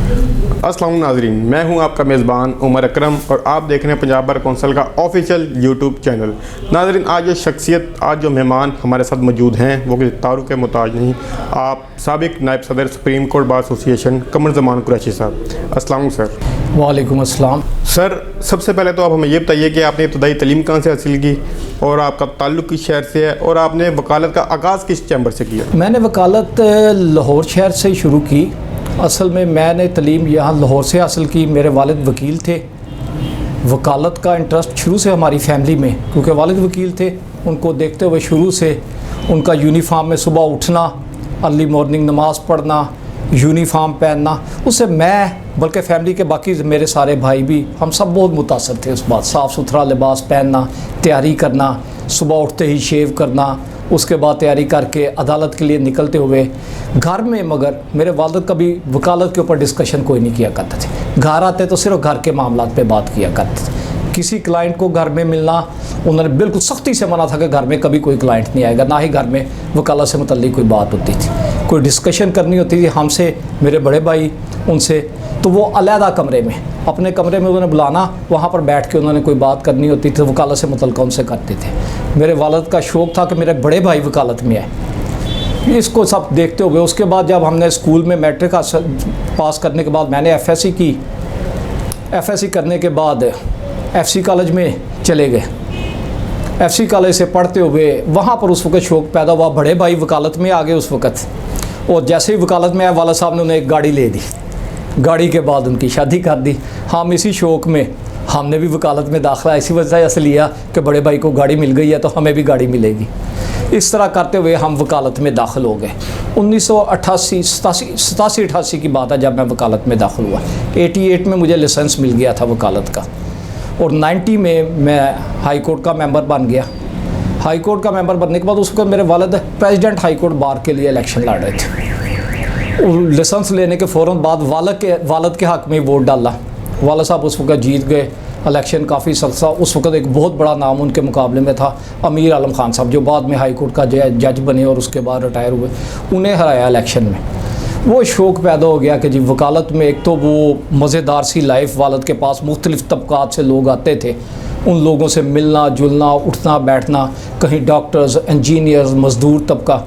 अस्सलाम नाज़रीन, मैं हूं आपका मेज़बान उमर अकरम और आप देख रहे हैं पंजाब बार कौंसिल का ऑफिशियल यूट्यूब चैनल। नाज़रीन, आज जो शख्सियत, आज जो मेहमान हमारे साथ मौजूद हैं वो किसी तारुफ के मुताज नहीं, आप साबिक नायब सदर सुप्रीम कोर्ट बार एसोसिएशन कमर ज़मान कुरैशी साहब। अस्सलाम सर। वालेकुम अस्सलाम। सर, सबसे पहले तो आप हमें ये बताइए कि आपने इब्तदाई तालीम कहाँ से हासिल की और आपका ताल्लुक़ किस शहर से है और आपने वकालत का आगाज़ किस चैम्बर से किया? मैंने वकालत लाहौर शहर से शुरू की। असल में मैंने तालीम यहाँ लाहौर से हासिल की। मेरे वालिद वकील थे। वकालत का इंटरेस्ट शुरू से हमारी फैमिली में, क्योंकि वालिद वकील थे, उनको देखते हुए शुरू से उनका यूनिफॉर्म में सुबह उठना, अर्ली मॉर्निंग नमाज़ पढ़ना, यूनिफॉर्म पहनना, उससे मैं बल्कि फ़ैमिली के बाकी मेरे सारे भाई भी, हम सब बहुत मुतासर थे उस बात। साफ़ सुथरा लिबास पहनना, तैयारी करना, सुबह उठते ही शेव करना, उसके बाद तैयारी करके अदालत के लिए निकलते हुए घर में। मगर मेरे वालिद कभी वकालत के ऊपर डिस्कशन कोई नहीं किया करते थे। घर आते तो सिर्फ घर के मामलात पे बात किया करते थे। किसी क्लाइंट को घर में मिलना उन्होंने बिल्कुल सख्ती से मना था कि घर में कभी कोई क्लाइंट नहीं आएगा, ना ही घर में वकालत से मुतल्लिक़ कोई बात होती थी। कोई डिस्कशन करनी होती थी हमसे, मेरे बड़े भाई उनसे, तो वो अलहदा कमरे में, अपने कमरे में उन्होंने बुलाना, वहाँ पर बैठ के उन्होंने कोई बात करनी होती थी, वकालत से मुतल्लिक़ उनसे करते थे। मेरे वालिद का शौक़ था कि मेरे बड़े भाई वकालत में आए। इसको सब देखते हुए उसके बाद जब हमने स्कूल में मैट्रिक पास करने के बाद मैंने एफएससी की। एफएससी करने के बाद एफसी कॉलेज में चले गए। एफसी कॉलेज से पढ़ते हुए वहाँ पर उस वक्त शौक़ पैदा हुआ। बड़े भाई वकालत में आ गए उस वक़्त, और जैसे ही वकालत में आया वाला साहब ने उन्हें एक गाड़ी ले दी। गाड़ी के बाद उनकी शादी कर दी। हम इसी शौक़ में हमने भी वकालत में दाखिला इसी वजह से लिया कि बड़े भाई को गाड़ी मिल गई है तो हमें भी गाड़ी मिलेगी। इस तरह करते हुए हम वकालत में दाखिल हो गए। 1987 की बात है जब मैं वकालत में दाखिल हुआ। 88 में मुझे लाइसेंस मिल गया था वकालत का, और 90 में मैं हाई कोर्ट का मेंबर बन गया। हाई कोर्ट का मेंबर बनने के बाद उस वक्त मेरे वालिद प्रेसिडेंट हाई कोर्ट बार के लिए इलेक्शन लड़ रहे थे। लाइसेंस लेने के फ़ौरन बाद वालिद के हक़ में वोट डाला। वाला साहब उस वक्त जीत गए। इलेक्शन काफ़ी सख्त था। उस वक्त एक बहुत बड़ा नाम उनके मुकाबले में था अमीर आलम खान साहब, जो बाद में हाई कोर्ट का जज बने और उसके बाद रिटायर हुए। उन्हें हराया इलेक्शन में। वो शौक़ पैदा हो गया कि जी वकालत में एक तो वो मज़ेदार सी लाइफ, वालिद के पास मुख्तलिफ़ तबक़ात से लोग आते थे, उन लोगों से मिलना जुलना, उठना बैठना, कहीं डॉक्टर्स, इंजीनियर्स, मज़दूर तबका,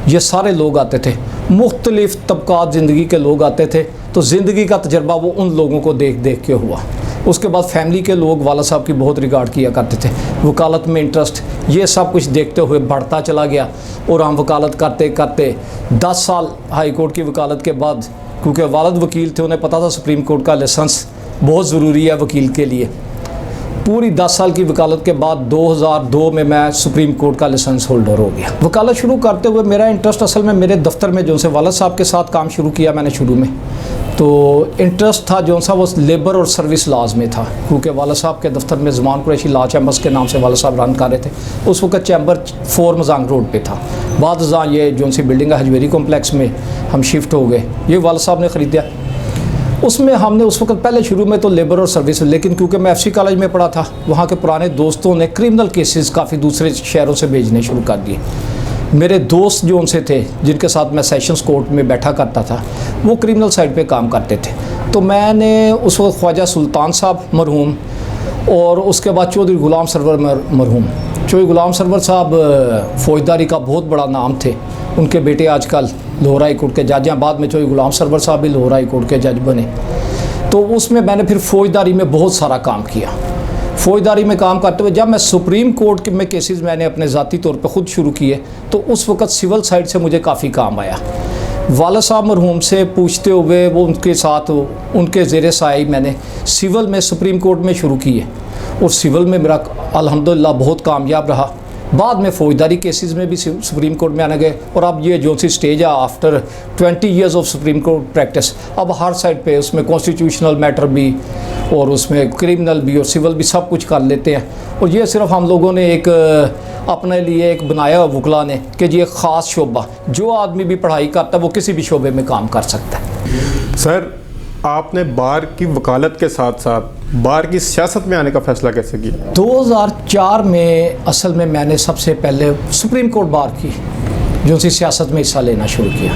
ये सारे लोग आते थे। मुख्तलिफ़ तबक़ात ज़िंदगी के लोग आते थे, तो ज़िंदगी का तजर्बा वो उन लोगों को देख देख के हुआ। उसके बाद फैमिली के लोग वाला साहब की बहुत रिगार्ड किया करते थे। वकालत में इंटरेस्ट, ये सब कुछ देखते हुए बढ़ता चला गया, और हम वकालत करते करते 10 साल हाई कोर्ट की वकालत के बाद, क्योंकि वालिद वकील थे, उन्हें पता था सुप्रीम कोर्ट का लाइसेंस बहुत ज़रूरी है वकील के लिए। पूरी 10 साल की वकालत के बाद 2002 में मैं सुप्रीम कोर्ट का लाइसेंस होल्डर हो गया। वकालत शुरू करते हुए मेरा इंटरेस्ट असल में मेरे दफ्तर में जो से वालिद साहब के साथ काम शुरू किया मैंने शुरू में, तो इंटरेस्ट था जो सा वो लेबर और सर्विस लॉज में था, क्योंकि वालिद साहब के दफ्तर में ज़मान कुरैशी लॉ चैम्बर्स के नाम से वालिद साहब रन कर रहे थे। उस वक्त चैम्बर 4 मजांग रोड पे था। बाद ये जो सी बिल्डिंग है हजवेरी कॉम्प्लेक्स में हम शिफ्ट हो गए। ये वालिद साहब ने ख़रीदा। उसमें हमने उस वक्त पहले शुरू में तो लेबर और सर्विस, लेकिन क्योंकि मैं एफसी कॉलेज में पढ़ा था, वहाँ के पुराने दोस्तों ने क्रिमिनल केसेस काफ़ी दूसरे शहरों से भेजने शुरू कर दिए। मेरे दोस्त जो उनसे थे, जिनके साथ मैं सेशंस कोर्ट में बैठा करता था, वो क्रिमिनल साइड पे काम करते थे। तो मैंने उस वक्त ख्वाजा सुल्तान साहब मरहूम, और उसके बाद चौधरी गुलाम सरवर मरहूम। चौधरी गुलाम सरवर साहब फौजदारी का बहुत बड़ा नाम थे। उनके बेटे आजकल लाहौर हाई कोर्ट के जज हैं। बाद में चौधरी गुलाम सरवर साहब भी लाहौर हाई कोर्ट के जज बने। तो उसमें मैंने फिर फ़ौजदारी में बहुत सारा काम किया। फ़ौजदारी में काम करते हुए जब मैं सुप्रीम कोर्ट में केसेस मैंने अपने ज़ाती तौर पे ख़ुद शुरू किए, तो उस वक़्त सिविल साइड से मुझे काफ़ी काम आया। वाला साहब मरहूम से पूछते हुए वो उनके साथ उनके ज़ेरे साए मैंने सिविल में सुप्रीम कोर्ट में शुरू किए, और सिविल में मेरा अल्हम्दुलिल्लाह बहुत कामयाब रहा। बाद में फ़ौजदारी केसेस में भी सुप्रीम कोर्ट में आने गए, और अब ये जो सी स्टेज है after 20 years of supreme court practice, अब हर साइड पे उसमें कॉन्स्टिट्यूशनल मैटर भी और उसमें क्रिमिनल भी और सिविल भी सब कुछ कर लेते हैं। और ये सिर्फ हम लोगों ने एक अपने लिए एक बनाया वकला ने कि ये एक ख़ास शोबा, जो आदमी भी पढ़ाई करता है वो किसी भी शोबे में काम कर सकता है। सर, आपने बार की वकालत के साथ साथ बार की सियासत में आने का फ़ैसला कैसे किया? 2004 में असल में मैंने सबसे पहले सुप्रीम कोर्ट बार की जो सी सियासत में हिस्सा लेना शुरू किया।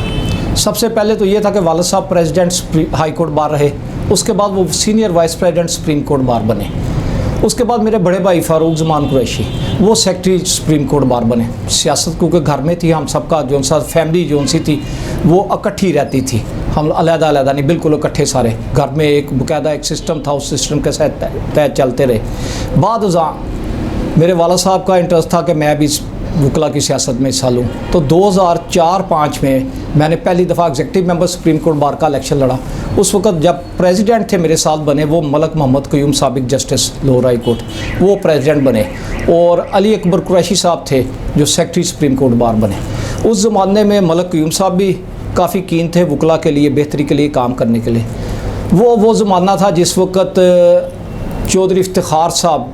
सबसे पहले तो ये था कि वालिद साहब प्रेसिडेंट हाई कोर्ट बार रहे, उसके बाद वो senior vice president supreme court bar बने। उसके बाद मेरे बड़े भाई फ़ारूक ज़मान कुरैशी वो सेक्रेटरी सुप्रीम कोर्ट बार बने। सियासत क्योंकि घर में थी, हम सबका जो सा फैमिली जो सी थी वो इकट्ठी रहती थी, हम अलग-अलग नहीं, बिल्कुल इकट्ठे सारे घर में। एक बाकायदा एक सिस्टम था, उस सिस्टम के साथ तय चलते रहे। बाद मेरे वाला साहब का इंटरेस्ट था कि मैं भी वकला की सियासत में हिस्सा लूँ, तो 2004-05 में मैंने पहली दफ़ा एग्जीक्यूटिव मेंबर सुप्रीम कोर्ट बार का इलेक्शन लड़ा। उस वक्त जब प्रेसिडेंट थे मेरे साथ बने वो मलक मोहम्मद क़यूम साबिक जस्टिस लाहौर हाई कोर्ट, वो प्रेसिडेंट बने, और अली अकबर कुरैशी साहब थे जो सेक्रेटरी सुप्रीम कोर्ट बार बने। उस ज़माने में मलक क़यूम साहब भी काफ़ी कीन थे वकला के लिए बेहतरी के लिए काम करने के लिए। वो ज़माना था जिस वक्त चौधरी इफ्तिखार साहब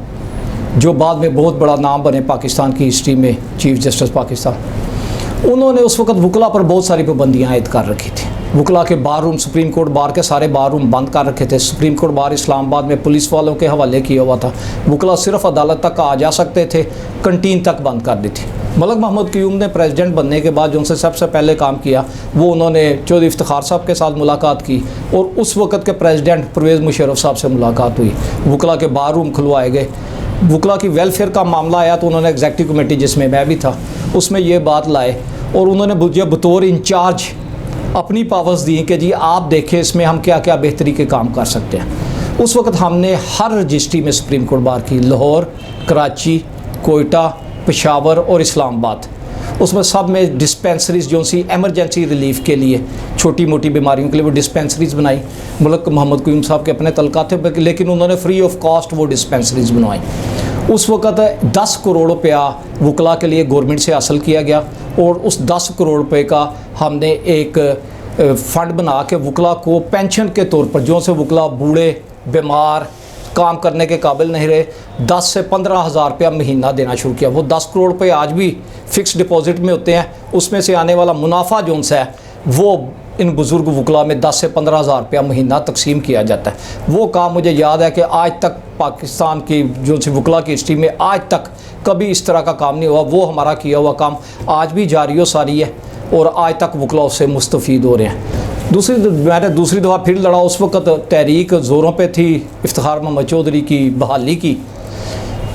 जो बाद में बहुत बड़ा नाम बने पाकिस्तान की हिस्ट्री में, चीफ जस्टिस पाकिस्तान, उन्होंने उस वक्त वकला पर बहुत सारी पाबंदियाँ आयद कर रखी थी। वकला के बार रूम, सुप्रीम कोर्ट बार के सारे बार रूम बंद कर रखे थे। सुप्रीम कोर्ट बार इस्लामाबाद में पुलिस वालों के हवाले किया हुआ था। वकला सिर्फ अदालत तक आ जा सकते थे, कंटीन तक बंद कर दी थी। मलक मोहम्मद क़यूम ने प्रेसिडेंट बनने के बाद जो उनसे सबसे पहले काम किया वो उन्होंने चौधरी इफ्तिखार साहब के साथ मुलाकात की, और उस वक्त के प्रेसिडेंट परवेज़ मुशर्रफ साहब से मुलाकात हुई। वकला के बार रूम खुलवाए गए। वकला की वेलफेयर का मामला आया तो उन्होंने एग्जीक्यूटिव कमेटी जिसमें मैं भी था उसमें ये बात लाए, और उन्होंने मुझे बतौर इंचार्ज अपनी पावर्स दी कि जी आप देखें इसमें हम क्या क्या बेहतरी के काम कर सकते हैं। उस वक्त हमने हर रजिस्ट्री में सुप्रीम कोर्ट बार की, लाहौर, कराची, कोयटा, पेशावर और इस्लामाबाद, उसमें सब में डिस्पेंसरीज जो सी एमरजेंसी रिलीफ के लिए छोटी मोटी बीमारियों के लिए वो डिस्पेंसरीज बनाई। मलक मोहम्मद क़यूम साहब के अपने तलक़ात थे, लेकिन उन्होंने फ्री ऑफ कॉस्ट वो डिस्पेंसरीज बनवाई। उस वक्त 10 करोड़ रुपया वकला के लिए गवर्नमेंट से हासिल किया गया, और उस 10 करोड़ रुपये का हमने एक फ़ंड बना के वकला को पेंशन के तौर पर, जो से वकला बूढ़े बीमार काम करने के काबिल नहीं रहे, 10 से 15 हज़ार रुपया महीना देना शुरू किया। वो 10 करोड़ रुपये आज भी फ़िक्स डिपॉजिट में होते हैं, उसमें से आने वाला मुनाफा जो सा है वो इन बुज़ुर्ग वकला में 10 से 15 हज़ार रुपया महीना तकसीम किया जाता है। वो काम मुझे याद है कि आज तक पाकिस्तान की जो सी वकला की हिस्ट्री में आज तक कभी इस तरह का काम नहीं हुआ। वो हमारा किया हुआ काम आज भी जारी सारी है, और आज तक वकला उससे मुस्तफ़ीद हो रहे हैं। मैंने दूसरी दफ़ा फिर लड़ा, उस वक्त तहरीक ज़ोरों पे थी इफ्तिखार मोहम्मद चौधरी की बहाली की,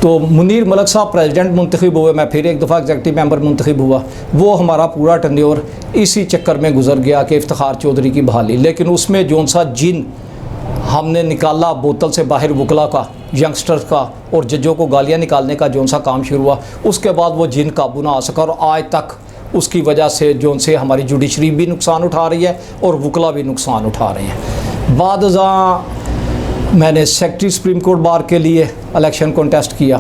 तो मुनीर मलक साहब प्रेसिडेंट मुंतखब हुए, मैं फिर एक दफ़ा एग्जीक्यूटिव मेंबर मुंतखब हुआ। वो हमारा पूरा टर्न्योर इसी चक्कर में गुजर गया कि इफ्तिखार चौधरी की बहाली, लेकिन उसमें जो सा जिन हमने निकाला बोतल से बाहर वकला का, यंगस्टर्स का, और जजों को गालियाँ निकालने का जो सा काम शुरू हुआ, उसके बाद वो जिन काबू ना आ सका, और आज तक उसकी वजह से जो से हमारी जुडिशरी भी नुकसान उठा रही है और वकला भी नुकसान उठा रहे हैं। बाद मैंने सेक्रेटरी सुप्रीम कोर्ट बार के लिए इलेक्शन कॉन्टेस्ट किया,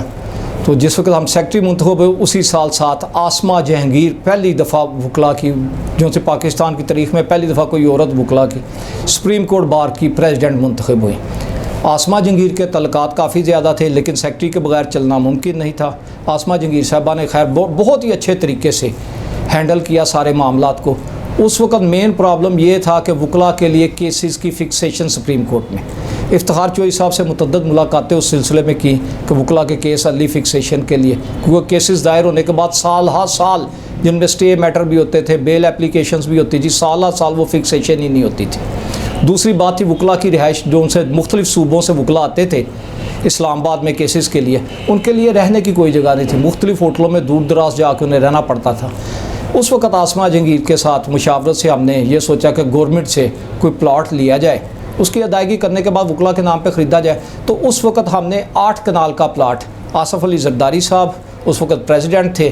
तो जिस वक्त हम सेक्रेटरी मुंतखब हुए उसी साल साथ आसमा जहांगीर पहली दफ़ा वकला की, जो से पाकिस्तान की तारीख़ में पहली दफ़ा कोई औरत वकला की सुप्रीम कोर्ट बार की प्रेसिडेंट मुंतखब हुई। आसमा जहांगीर के तल्लुकात काफ़ी ज़्यादा थे, लेकिन सेक्रेटरी के बगैर चलना मुमकिन नहीं था। आसमा जहांगीर साहबा ने खैर बहुत ही अच्छे तरीके से हैंडल किया सारे मामलात को। उस वक्त मेन प्रॉब्लम ये था कि वकला के लिए केसेस की फिक्सेशन सुप्रीम कोर्ट में, इफ्तिखार चौधरी साहब से मुतअद्दिद मुलाकातें उस सिलसिले में की कि वकला के केस अर्ली फिक्सेशन के लिए, क्योंकि केसेस दायर होने के बाद साल हर साल जिनमें स्टे मैटर भी होते थे, बेल एप्लीकेशंस भी होती थी, साल हर साल वो फिक्सेशन ही नहीं होती थी। दूसरी बात थी वकला की रिहाइश, जो उनसे मुख्तलिफ सूबों से वकला आते थे इस्लामाबाद में केसेस के लिए, उनके लिए रहने की कोई जगह नहीं थी, मुख्तलिफ होटलों में दूर दराज जाकर उन्हें रहना पड़ता था। उस वक्त आसमा जहांगीर के साथ मुशावरत से हमने ये सोचा कि गवर्नमेंट से कोई प्लॉट लिया जाए, उसकी अदायगी करने के बाद वकला के नाम पे ख़रीदा जाए। तो उस वक्त हमने 8 कनाल का प्लाट, आसफ़ अली जरदारी साहब उस वक्त प्रेसिडेंट थे,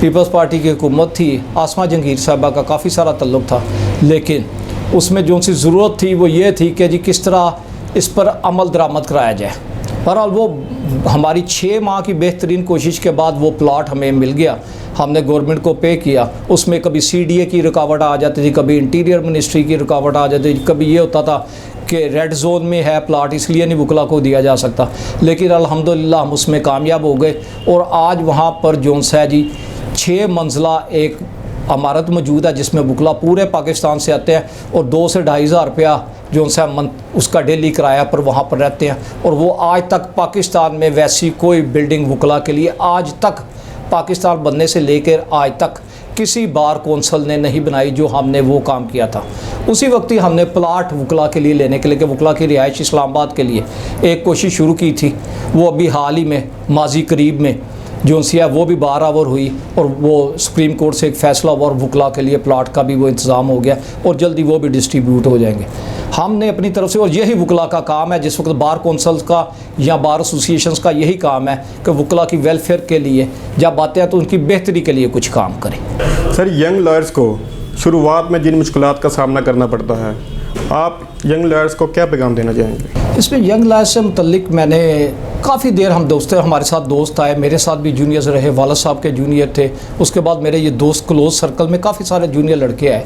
पीपल्स पार्टी की हुकूमत थी, आसमा जहांगीर साहबा का काफ़ी सारा तल्लुक़ था, लेकिन उसमें जो सी ज़रूरत थी वो ये थी कि जी किस तरह इस पर अमल दरामद कराया जाए। बहरहाल वो हमारी 6 माह की बेहतरीन कोशिश के बाद वो प्लाट हमें मिल गया। हमने गवर्नमेंट को पे किया, उसमें कभी CDA की रुकावट आ जाती थी, कभी इंटीरियर मिनिस्ट्री की रुकावट आ जाती थी, कभी ये होता था कि रेड जोन में है प्लाट इसलिए नहीं वकला को दिया जा सकता, लेकिन अल्हम्दुलिल्लाह हम उसमें कामयाब हो गए। और आज वहाँ पर जो है जी 6 मंजिला एक इमारत मौजूद है जिसमें वकला पूरे पाकिस्तान से आते हैं, और 2 से 2.5 हज़ार रुपया जो सा उसका डेली किराया पर वहाँ पर रहते हैं। और वो आज तक पाकिस्तान में वैसी कोई बिल्डिंग वकला के लिए आज तक पाकिस्तान बनने से लेकर आज तक किसी बार कौंसल ने नहीं बनाई जो हमने वो काम किया था। उसी वक्त ही हमने प्लाट वकला के लिए लेने के लिए, कि वकला की रिहाइश इस्लामाबाद के लिए एक कोशिश शुरू की थी। वो अभी हाल ही में माजी करीब में जो सी है वो भी बार आवर हुई और वो सुप्रीम कोर्ट से एक फ़ैसला हुआ और वकला के लिए प्लाट का भी वो इंतज़ाम हो गया और जल्दी वो भी डिस्ट्रीब्यूट हो जाएंगे। हमने अपनी तरफ से, और यही वकला का काम है जिस वक्त बार कौंसल्स का या बार एसोसिएशंस का यही काम है कि वकला की वेलफेयर के लिए जब आते हैं तो उनकी बेहतरी के लिए कुछ काम करें। सर, यंग लॉयर्स को शुरुआत में जिन मुश्किलात का सामना करना पड़ता है, आप यंग लॉयर्स को क्या पैगाम देना चाहेंगे? इसमें यंग लॉयर्स से मुतल्लिक मैंने काफ़ी देर, हम दोस्त हमारे साथ दोस्त आए, मेरे साथ भी जूनियर्स रहे, वाला साहब के जूनियर थे, उसके बाद मेरे ये दोस्त क्लोज सर्कल में काफ़ी सारे जूनियर लड़के आए।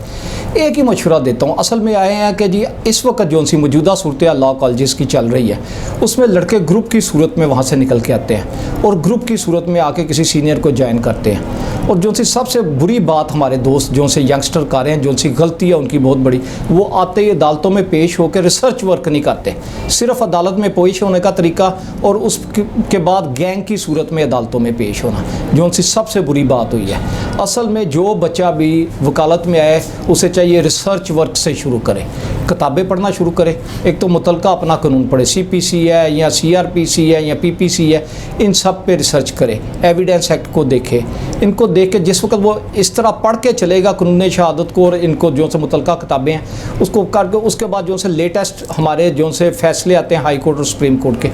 एक ही मशवरा देता हूँ, असल में आए हैं कि जी इस वक्त जो सी मौजूदा सूरत लॉ कॉलेज़ की चल रही है उसमें लड़के ग्रुप की सूरत में वहाँ से निकल के आते हैं और ग्रुप की सूरत में आके किसी सीनियर को ज्वाइन करते हैं। और जो सी सबसे बुरी बात हमारे दोस्त जो से यंगस्टर कर रहे हैं, जो सी गलती है उनकी बहुत बड़ी, वो आते ही अदालतों में पेश होकर रिसर्च वर्क नहीं करते, सिर्फ अदालत में पेश होने का तरीका और उसके बाद गैंग की सूरत में अदालतों में पेश होना, जो उनसे सबसे बुरी बात हुई है। असल में जो बच्चा भी वकालत में आए उसे चाहिए रिसर्च वर्क से शुरू करे, किताबें पढ़ना शुरू करे। एक तो मुतलका अपना कानून पढ़े, CPC है या CRPC है या PPC है, इन सब पे रिसर्च करे, एविडेंस एक्ट को देखे, इनको देख के जिस वक्त वो इस तरह पढ़ के चलेगा कानून शहादत को और इनको जो से मुतलका किताबें हैं उसको करके, उसके बाद जो से लेटेस्ट हमारे जो से फैसले आते हैं हाई कोर्ट और सुप्रीम कोर्ट के,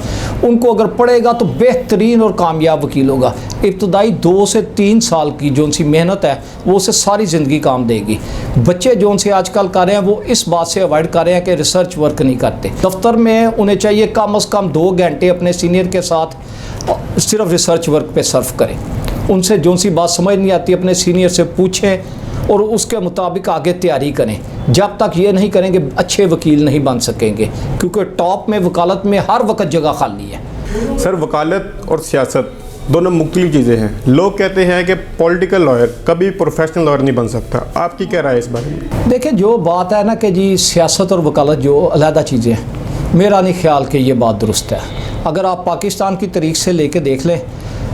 उनको अगर पढ़ेगा तो बेहतरीन और कामयाब वकील होगा। इब्तदाई 2 से 3 साल की जो सी मेहनत है वो उसे सारी ज़िंदगी काम देगी। बच्चे जो से आजकल कर रहे हैं वो इस बात से अवॉइड कर रहे हैं कि रिसर्च वर्क नहीं करते। दफ्तर में उन्हें चाहिए कम अज़ कम 2 घंटे अपने सीनियर के साथ सिर्फ रिसर्च वर्क पे सर्व करें। उनसे जो सी बात समझ नहीं आती अपने सीनियर से पूछें और उसके मुताबिक आगे तैयारी करें। जब तक ये नहीं करेंगे अच्छे वकील नहीं बन सकेंगे, क्योंकि टॉप में वकालत में हर वक्त जगह खाली है। सर, वकालत और सियासत दोनों मुख्तलिफ चीज़ें हैं। लोग कहते हैं कि पॉलिटिकल लॉयर कभी प्रोफेशनल लॉयर नहीं बन सकता, आपकी क्या राय है इस बारे में? देखिए, जो बात है ना कि जी सियासत और वकालत जो अलहदा चीज़ें हैं, मेरा नहीं ख्याल कि ये बात दुरुस्त है। अगर आप पाकिस्तान की तारीख से लेके देख लें,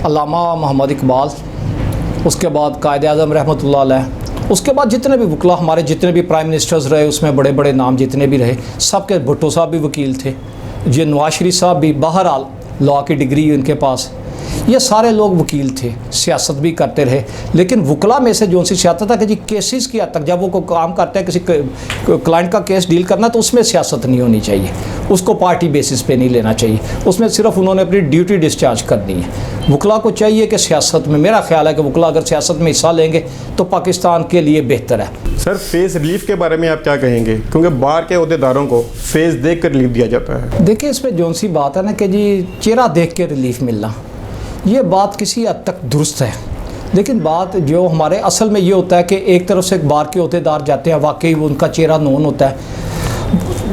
अल्लामा मोहम्मद इकबाल, उसके बाद कायद-ए-आज़म रहमतुल्लाह अलैह, उसके बाद जितने भी वकला हमारे जितने भी प्राइम मिनिस्टर्स रहे उसमें बड़े बड़े नाम जितने भी रहे, सबके, भुट्टो साहब भी वकील थे, ये नवाज शरीफ साहब भी, बहरहाल लॉ की डिग्री उनके पास, ये सारे लोग वकील थे, सियासत भी करते रहे। लेकिन वकला में से जो सी सियासत है कि जी केसेस की हद तक जब वो काम करते हैं, किसी क्लाइंट का केस डील करना, तो उसमें सियासत नहीं होनी चाहिए, उसको पार्टी बेसिस पे नहीं लेना चाहिए, उसमें सिर्फ उन्होंने अपनी ड्यूटी डिस्चार्ज करनी है। वकला को चाहिए कि सियासत में, मेरा ख्याल है कि वकला अगर सियासत में हिस्सा लेंगे तो पाकिस्तान के लिए बेहतर है। सर, फेस रिलीफ के बारे में आप क्या कहेंगे, क्योंकि बार के अहदेदारों को फेस देख कर रिलीफ दिया जाता है? देखिए, इसमें जो सी बात है ना कि जी चेहरा देख के रिलीफ मिलना, ये बात किसी हद तक दुरुस्त है। लेकिन बात जो हमारे असल में ये होता है कि एक तरफ से बार के अहदेदार जाते हैं, वाकई वो उनका चेहरा नोन होता है,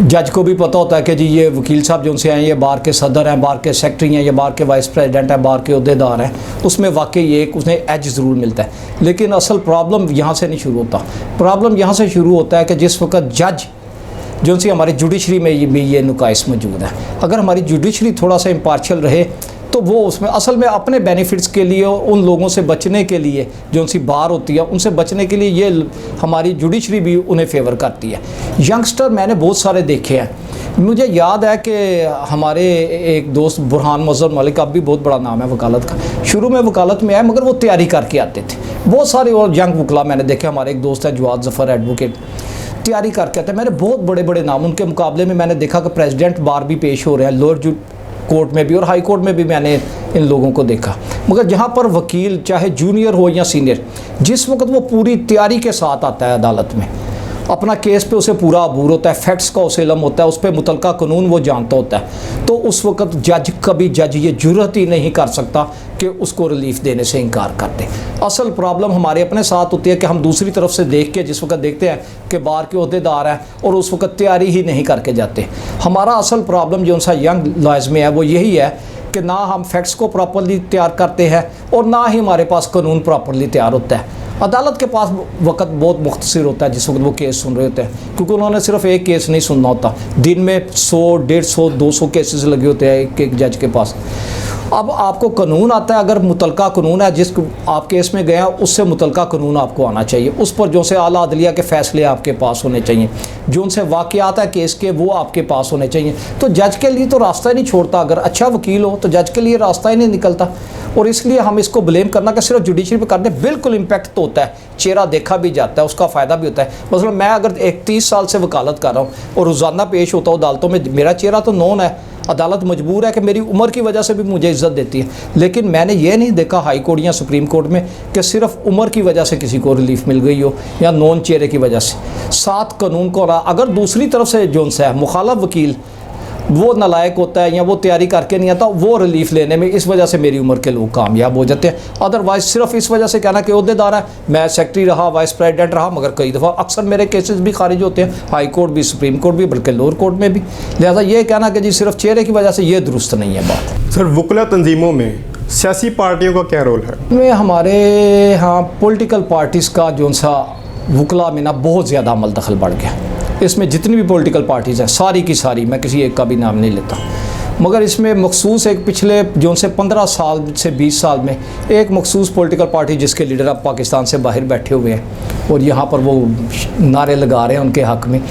जज को भी पता होता है कि जी ये वकील साहब जो से हैं ये बार के सदर हैं, बार के सेक्रेटरी हैं, ये बार के वाइस प्रेसिडेंट हैं, बार के अहदेदार हैं, उसमें वाकई एक उन्हें एज ज़रूर मिलता है। लेकिन असल प्रॉब्लम यहाँ से नहीं शुरू होता, प्रॉब्लम यहाँ से शुरू होता है कि जिस वक्त जज जो सी हमारी जुडिशरी में भी ये नुकाइस मौजूद है। अगर हमारी जुडिशरी थोड़ा सा इम्पार्शियल रहे तो वो उसमें असल में अपने बेनिफिट्स के लिए, उन लोगों से बचने के लिए जो सी बार होती है उनसे बचने के लिए ये हमारी जुडिशरी भी उन्हें फेवर करती है। यंगस्टर मैंने बहुत सारे देखे हैं। मुझे याद है कि हमारे एक दोस्त बुरहान मज़हर मलिक, अब भी बहुत बड़ा नाम है वकालत का, शुरू में वकालत में आए मगर वो तैयारी करके आते थे। बहुत सारे और यंग वकला मैंने देखे, हमारे एक दोस्त है जवाद ज़फ़र एडवोकेट, तैयारी करके आते हैं। मैंने बहुत बड़े बड़े नाम, उनके मुकाबले में मैंने देखा कि प्रेसिडेंट बार भी पेश हो रहे हैं, लोअर कोर्ट में भी और हाई कोर्ट में भी मैंने इन लोगों को देखा। मगर जहाँ पर वकील चाहे जूनियर हो या सीनियर, जिस वक्त वो पूरी तैयारी के साथ आता है अदालत में, अपना केस पे उसे पूरा अबूर होता है, फैक्ट्स का उसे इल्म होता है, उस पर मुतलका कानून वो जानता होता है, तो उस वक्त जज ये जुर्रत ही नहीं कर सकता कि उसको रिलीफ देने से इनकार कर दे। असल प्रॉब्लम हमारे अपने साथ होती है कि हम दूसरी तरफ से देख के जिस वक्त देखते हैं कि बार के अहदेदार हैं और उस वक्त तैयारी ही नहीं करके जाते। हमारा असल प्रॉब्लम जो सा यंग लॉयर्स में है वो यही है कि ना हम फैक्ट्स को प्रॉपरली तैयार करते हैं और ना ही हमारे पास कानून प्रॉपरली तैयार होता है। अदालत के पास वक्त बहुत मुख्तसर होता है जिस वक्त वो केस सुन रहे होते हैं, क्योंकि उन्होंने सिर्फ एक केस नहीं सुनना होता, दिन में 100, 150, 200 केसेस लगे होते हैं एक जज के पास। अब आपको कानून आता है, अगर मुतलका कानून है जिस आप केस में गया उससे मुतलका कानून आपको आना चाहिए, उस पर जो से आला अदलिया के फ़ैसले आपके पास होने चाहिए, जो उनसे वाक़यात है केस के वो आपके पास होने चाहिए। तो जज के लिए तो रास्ता ही नहीं छोड़ता, अगर अच्छा वकील हो तो जज के लिए रास्ता ही नहीं निकलता। और इसलिए हम इसको ब्लेम करना कि सिर्फ जुडिशरी पे करने, बिल्कुल इम्पैक्ट तो होता है, चेहरा देखा भी जाता है, उसका फ़ायदा भी होता है। मतलब मैं अगर 31 साल से वकालत कर रहा हूँ और रोज़ाना पेश होता हूँ अदालतों में, मेरा चेहरा तो नोन है, अदालत मजबूर है कि मेरी उम्र की वजह से भी मुझे इज़्ज़त देती है। लेकिन मैंने ये नहीं देखा हाई कोर्ट या सुप्रीम कोर्ट में कि सिर्फ उम्र की वजह से किसी को रिलीफ मिल गई हो या नॉन चेहरे की वजह से। साथ कानून को अगर दूसरी तरफ से जो है मुखालफ वकील वो नलायक होता है या वो तैयारी करके नहीं आता, वो रिलीफ लेने में इस वजह से मेरी उम्र के लोग कामयाब हो जाते हैं। अदरवाइज सिर्फ इस वजह से कहना कि ओहदेदार है, मैं सेक्रेटरी रहा, वाइस प्रेसिडेंट रहा, मगर कई दफ़ा अक्सर मेरे केसेस भी खारिज होते हैं, हाई कोर्ट भी, सुप्रीम कोर्ट भी, बल्कि लोअर कोर्ट में भी। लिहाजा ये कहना कि जी सिर्फ चेहरे की वजह से, ये दुरुस्त नहीं है बात। सर, वकला तंजीमों में सियासी पार्टियों का क्या रोल है? में हमारे यहाँ पॉलिटिकल पार्टीज़ का जो सा वकला में ना बहुत ज़्यादा अमल दखल बढ़ गया। इसमें जितनी भी पॉलिटिकल पार्टीज़ हैं सारी की सारी, मैं किसी एक का भी नाम नहीं लेता, मगर इसमें मखसूस एक पिछले जो से 15 साल से 20 साल में एक मखसूस पॉलिटिकल पार्टी जिसके लीडर अब पाकिस्तान से बाहर बैठे हुए हैं और यहाँ पर वो नारे लगा रहे हैं उनके हक़ में,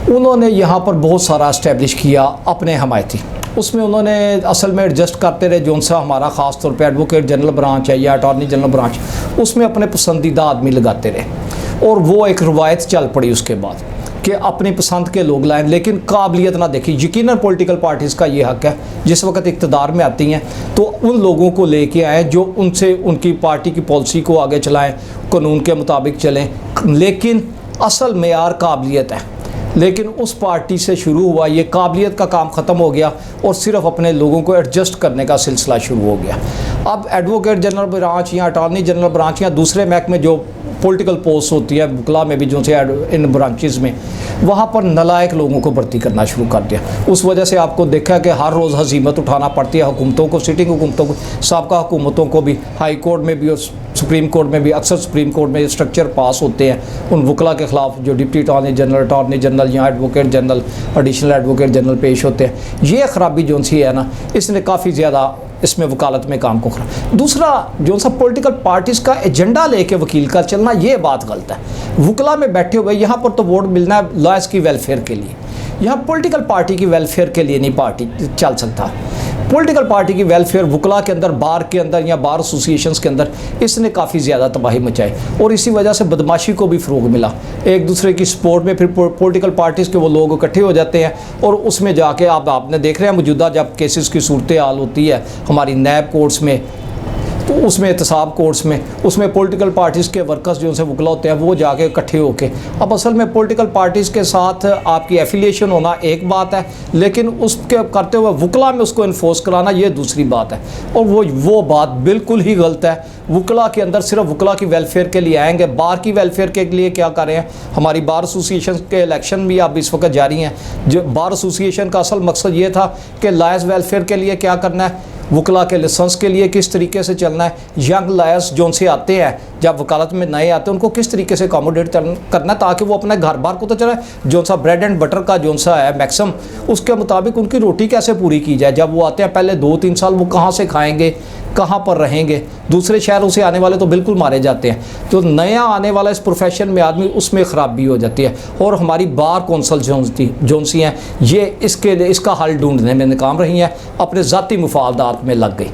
उन्होंने यहाँ पर बहुत सारा इस्टेब्लिश किया अपने हमायती। उसमें उन्होंने असल में एडजस्ट करते रहे, जो सा हमारा ख़ास तौर पे एडवोकेट जनरल ब्रांच है या अटॉर्नी जनरल ब्रांच, उसमें अपने पसंदीदा आदमी लगाते रहे और वो एक रवायत चल पड़ी उसके बाद कि अपनी पसंद के लोग लाएं, लेकिन काबिलियत ना देखी। यकीनन पॉलिटिकल पार्टीज़ का ये हक़ है जिस वक्त इक़्तिदार में आती हैं तो उन लोगों को लेके आएँ जो उनसे उनकी पार्टी की पॉलिसी को आगे चलाएँ, कानून के मुताबिक चलें, लेकिन असल मेयार काबिलियत है। लेकिन उस पार्टी से शुरू हुआ ये काबिलियत का काम ख़त्म हो गया और सिर्फ अपने लोगों को एडजस्ट करने का सिलसिला शुरू हो गया। अब एडवोकेट जनरल ब्रांच या अटॉर्नी जनरल ब्रांच या दूसरे महकमे जो पॉलिटिकल पोस्ट होती है वकला में भी जो से इन ब्रांचेस में, वहाँ पर नलायक लोगों को भर्ती करना शुरू कर दिया। उस वजह से आपको देखा कि हर रोज़ हजीमत उठाना पड़ती है हुकूमतों को, सिटिंग हुकूमतों को, साबका हुकूमतों को भी, हाई कोर्ट में भी और सुप्रीम कोर्ट में भी। अक्सर सुप्रीम कोर्ट में स्ट्रक्चर पास होते हैं उन वकला के ख़िलाफ़ जो डिप्टी अटॉर्नी जनरल या advocate general, additional advocate general पेश होते हैं। ये ख़राबी जो सी है ना, इसने काफ़ी ज़्यादा इसमें वकालत में काम को खराब। दूसरा जो सा पॉलिटिकल पार्टीज़ का एजेंडा लेके वकील का चलना, ये बात गलत है। वकला में बैठे हुए यहाँ पर तो वोट मिलना है लॉयर्स की वेलफेयर के लिए, यहाँ पॉलिटिकल पार्टी की वेलफेयर के लिए नहीं पार्टी चल सकता। पॉलिटिकल पार्टी की वेलफेयर वकला के अंदर, बार के अंदर या बार एसोसिएशंस के अंदर, इसने काफ़ी ज़्यादा तबाही मचाई और इसी वजह से बदमाशी को भी फ़रोग मिला। एक दूसरे की सपोर्ट में फिर पॉलिटिकल पार्टीज़ के वो लोग इकट्ठे हो जाते हैं और उसमें जाके आपने देख रहे हैं मौजूदा जब केसेस की सूरत हाल होती है हमारी नैब कोर्ट्स में, तो उसमें एहतसाब कोर्ट्स में, उसमें पॉलिटिकल पार्टीज़ के वर्कर्स जो उनसे वकला होते हैं वो जाके इकट्ठे होके, अब असल में पॉलिटिकल पार्टीज़ के साथ आपकी एफिलिएशन होना एक बात है, लेकिन उसके करते हुए वकला में उसको इन्फोर्स कराना ये दूसरी बात है। और वो बात बिल्कुल ही गलत है। वकला के अंदर सिर्फ वकला की वेलफेयर के लिए आएंगे, बार की वेलफेयर के लिए क्या कर रहे हैं? हमारी बार एसोसिएशन के इलेक्शन भी अब इस वक्त जारी हैं। जो बार एसोसिएशन का असल मकसद ये था कि लॉयर्स वेलफेयर के लिए क्या करना है, वकला के लाइसेंस के लिए किस तरीके से चलना है, यंग लॉयर्स जो उनसे आते हैं जब वकालत में नए आते हैं उनको किस तरीके से अकोमोडेट करना है ताकि वो अपने घर बार को तो चले, जो सा ब्रेड एंड बटर का जो सा है मैक्सिमम, उसके मुताबिक उनकी रोटी कैसे पूरी की जाए। जब वो आते हैं पहले 2-3 साल वो कहाँ से खाएंगे, कहाँ पर रहेंगे, दूसरे शहरों से आने वाले तो बिल्कुल मारे जाते हैं। तो नया आने वाला इस प्रोफेशन में आदमी, उसमें ख़राबी हो जाती है। और हमारी बार कौंसल जो सी हैं ये इसके लिए इसका हल ढूंढने में नाकाम रही हैं, अपने ज़ाती मुफादात में लग गई।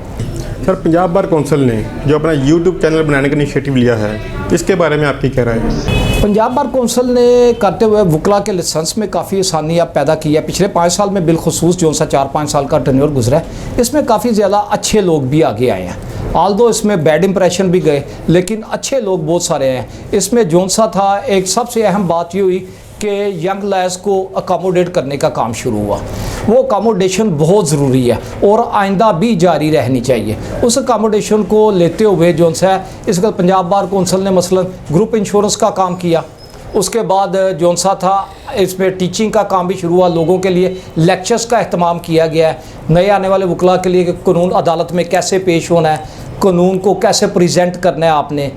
सर, पंजाब बार कौंसिल ने जो अपना यूट्यूब चैनल बनाने का इनिशिएटिव लिया है, इसके बारे में आपकी क्या राय है? पंजाब बार कौंसिल ने करते हुए वकला के लाइसेंस में काफ़ी आसानी अब पैदा की है। पिछले 5 साल में बिलखसूस जो सा 4-5 साल का टर्न्योर गुजरा है, इसमें काफ़ी ज़्यादा अच्छे लोग भी आगे आए हैं। आल्दो इसमें बैड इंप्रेशन भी गए, लेकिन अच्छे लोग बहुत सारे हैं। इसमें जो सा था, एक सबसे अहम बात ये हुई कि यंग लॉयर्स को अकोमोडेट करने का काम शुरू हुआ। वो अकोमोडेशन बहुत ज़रूरी है और आइंदा भी जारी रहनी चाहिए। उस अकोमोडेशन को लेते हुए जो है इसका पंजाब बार कौंसिल ने मसलन ग्रुप इंश्योरेंस का काम किया। उसके बाद जो सा था इसमें टीचिंग का काम भी शुरू हुआ, लोगों के लिए लेक्चर्स का अहतमाम किया गया है नए आने वाले वकला के लिए कि कानून अदालत में कैसे पेश होना है, कानून को कैसे प्रेजेंट करना है, आपने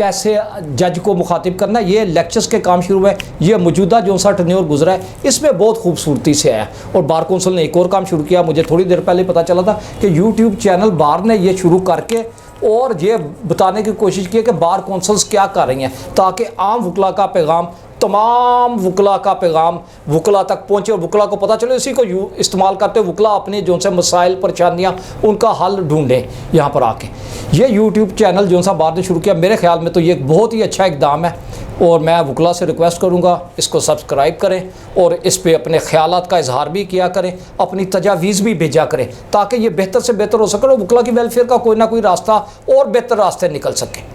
कैसे जज को मुखातिब करना, ये लेक्चर्स के काम शुरू हुए। ये मौजूदा जो सा टर्न्योर गुजरा है इसमें बहुत खूबसूरती से आया। और बार कौंसिल ने एक और काम शुरू किया, मुझे थोड़ी देर पहले पता चला था कि यूट्यूब चैनल बार ने ये शुरू करके और ये बताने की कोशिश की है कि बार कौंसल्स क्या कर रही हैं, ताकि आम वकला का पैगाम, तमाम वकला का पैगाम वकला तक पहुँचे और वकला को पता चले। इसी को इस्तेमाल करते हुए वकला अपने जो से मसाइल परेशानियाँ उनका हल ढूंढें यहाँ पर आके। ये यूट्यूब चैनल जो सा बार ने शुरू किया, मेरे ख्याल में तो ये बहुत ही अच्छा इकदाम है और मैं वकला से रिक्वेस्ट करूँगा इसको सब्सक्राइब करें और इस पर अपने ख्यालात का इजहार भी किया करें, अपनी तजावीज़ भी भेजा करें, ताकि ये बेहतर से बेहतर हो सके और वकला की वेलफेयर का कोई ना कोई रास्ता और बेहतर रास्ते निकल सके।